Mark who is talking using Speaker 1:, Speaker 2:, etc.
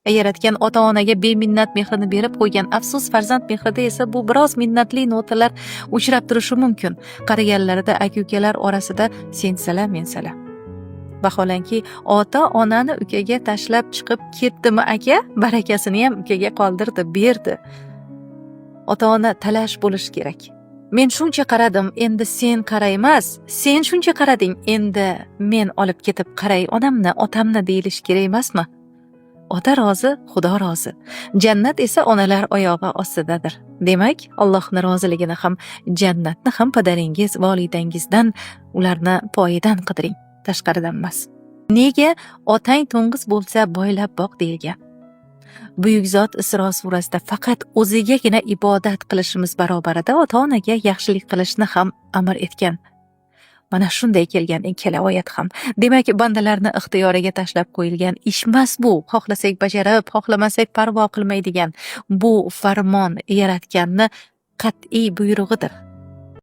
Speaker 1: Yaratgan ota-onaga beminnat mehrini berib qo'ygan. Afsus, farzand mehrida esa bu biroz minnatli notalar uchrab turishi mumkin. Qariganlarida aka-ukalar orasida sensalar mensalar. Vaholanki ota-onani ukaga tashlab chiqib ketdimi aka, barakasini ham ukaga qoldirdi, berdi. Ota-ona talash bo'lishi kerak. Men shuncha qaradim, endi sen qara emas. Sen shuncha qarading, endi men olib ketib qaray onamni, otamni deyilish kerak emasmi? Ota rozi, Xudo rozi. Jannat esa onalar oyog'i ostidadir. Demak, Allohning roziligini ham, jannatni ham padaringiz, volidangizdan, ularni poyidan qidiring, tashqaridan emas. Nega otang to'ng'iz bo'lsa boylab boq deyilgan? Buyuk zot Isro surasida faqat o'zigagina ibodat qilishimiz barobarida ota-onaga yaxshilik qilishni ham amr etgan. Mana shunday kelgan ikkala oyat ham. Demak, bandalarni ixtiyoriga tashlab qo'yilgan ish emas bu. Xohlasak bajarib, xohlamasak parvo qilmaydigan. Bu farmon yaratganni qat'iy buyrug'idir.